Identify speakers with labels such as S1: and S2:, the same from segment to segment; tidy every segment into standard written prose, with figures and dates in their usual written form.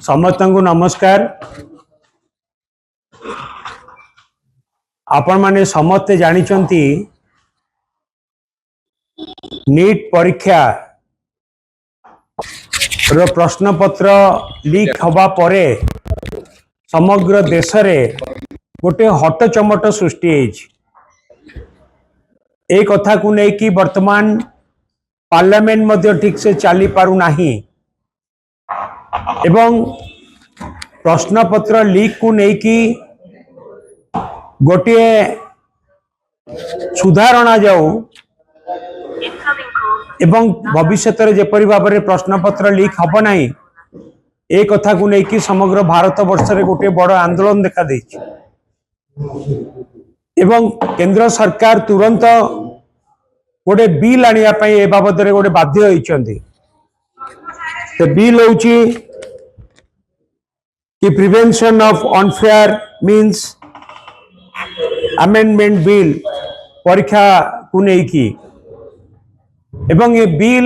S1: समस्त को नमस्कार। आपण माने समस्ते जानिचंती नीट परीक्षा रो प्रश्न पत्र लीक हवा परे समग्र देश रे गोटे हट चमट सृष्टि ए कथा को नहीं कि वर्तमान पार्लियामेंट मध्य ठीक से चली पारु नाही एवं प्रश्न पत्र लीक को नहीं कि गोटे सुधारणा जाऊ एवं भविष्य जेपरी भाव में प्रश्न पत्र लीक हम ना ए कथा को नहीं कि समग्र भारत वर्ष रे गोटे बड़ आंदोलन देखा दे एवं केंद्र सरकार तुरंत गोटे बिल आनिया ए बाबद रे गोटे बाध्य होइचंती। बिल होची कि prevention of unfair means amendment bill परीक्षा को नहीं की एवं ये बिल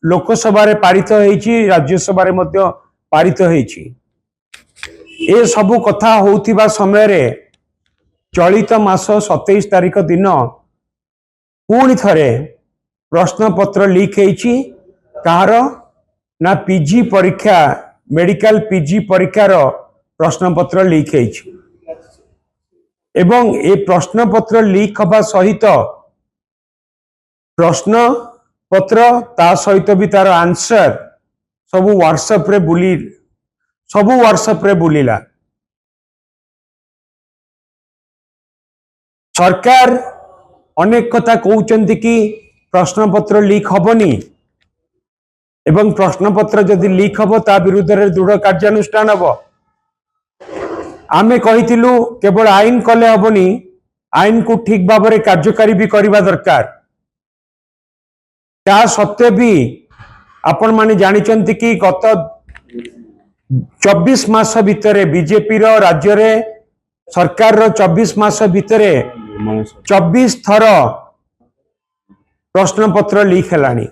S1: लोकसभा रे पारित होईची राज्यसभा रे मध्य पारित होईची। ए सबु कथा होउथिबा समय रे चलित मास 27 तारिख दिन पुणी थरे प्रश्न पत्र लीक होईची कार ना पीजी परीक्षा मेडिकल पीजी परीक्षार प्रश्न पत्र लीक होईची एवं ए प्रश्न पत्र लीक हवा सहित प्रश्न पत्र ता सहित भी तार आंसर सबु व्हाट्सएप रे बुलीला। सरकार अनेक कथा कहउचंती कि प्रश्न पत्र लीक हबनी एवं प्रश्न पत्र जदि लीक हब ता विरुद्ध रे दृढ़ कार्यानुष्ठान हब। आमे कहिथिलु केवल आईन कले हबनी आईन को ठीक भाव में कार्यकारी भी करबा दरकार। ता सत्य भी आपण माने जानिचंती कि गत 24 मास भितरे बीजेपी रो राज्य रे सरकार रो 24 मास भितरे 24 थर प्रश्न पत्र लीक हेलानी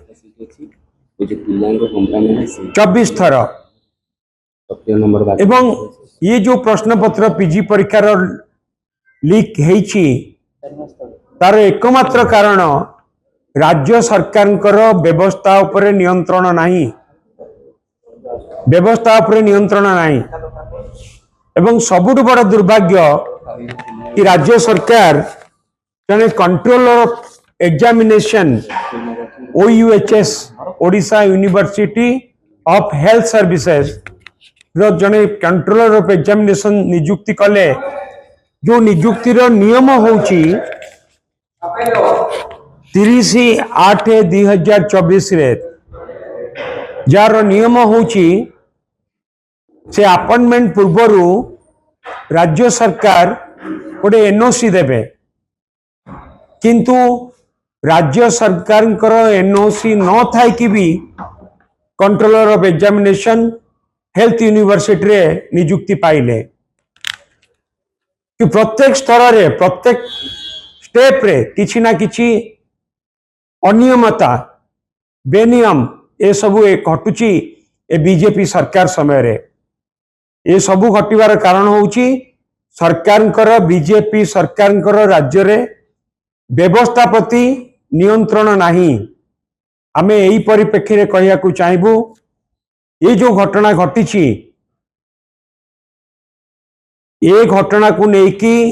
S1: 24 थर एवं ये जो प्रश्न पत्र पीजी परीक्षार लीक हेची तार एकमात्र कारण राज्य सरकार व्यवस्था उपरे नियंत्रण नहीं एवं सबुठ बड़ दुर्भाग्य कि राज्य सरकार जने controller of examination OUHS Odisha university of health services रो जने कंट्रोलर ऑफ एग्जामिनेशन नियुक्ति कले जो नियुक्ति रो नियम होची 30/8/2024 रे जार नियम होची से अपॉइंटमेंट पूर्वरु राज्य सरकार गोटे एनओसी देबे किंतु राज्य सरकार एनओसी न थाई कि भी controller of examination health university रे नियुक्ति पाइले कि प्रत्येक स्तर रे प्रत्येक स्टेप रे किछि ना किछि अनियमता बेनियम ए सबु घटुची ए बीजेपी सरकार समय रे ए सबु घटिबार कारण होउची सरकार बीजेपी सरकार राज्य रे व्यवस्था प्रति नियंत्रण नहीं। आमे एही परिप्रेक्षी रे कहिया को चाहबू ये जो घटना घटी ये घटना को लेकिन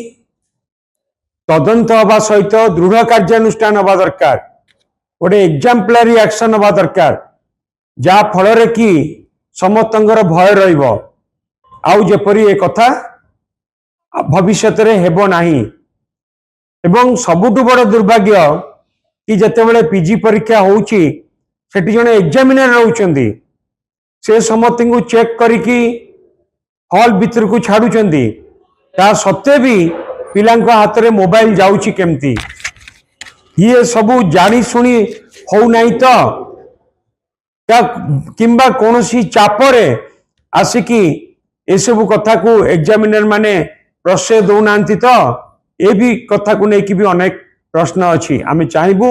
S1: तदंत हवा सहित दृढ़ कार्यानुष्ठान हवा दरकार गोटे एग्जाम्पलारी एक्शन हवा दरकार जा फल कि समस्त भय रहिबो आउ जेपरी ए कथा भविष्य रे हेबो नाही। एवं सबुठ बड़ दुर्भाग्य कि जेतेबेले पीजी परीक्षा होउची सेठी जने एग्जामिनर रहउचंदी से समस्त को चेक करिकी हॉल भीतर को छाड़ुचंदी ता सत्य भी पिलांको हाथ रे मोबाइल जाउची केमती ये सबू जानी सुनी हो नहीं तो किंबा कोनोसी चापरे आसिकी ए सबू कथा को एग्जामिनर माने प्रश्रय दौना तो ये भी कथा को लेकिन भी अनेक प्रश्न अच्छी आमे चाहबू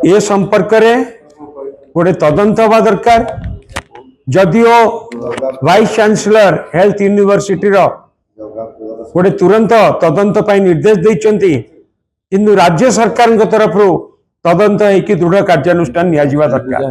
S1: ये संपर्क रे गोटे तदंत हवा दरकार जदिओ वाइस चांसलर हेल्थ यूनिवर्सिटी गोटे तुरंत तदंत पाई निर्देश देइचंती किंतु राज्य सरकार तरफ तदंत होगी दृढ़ कार्यानुष्ठान निया दरकार।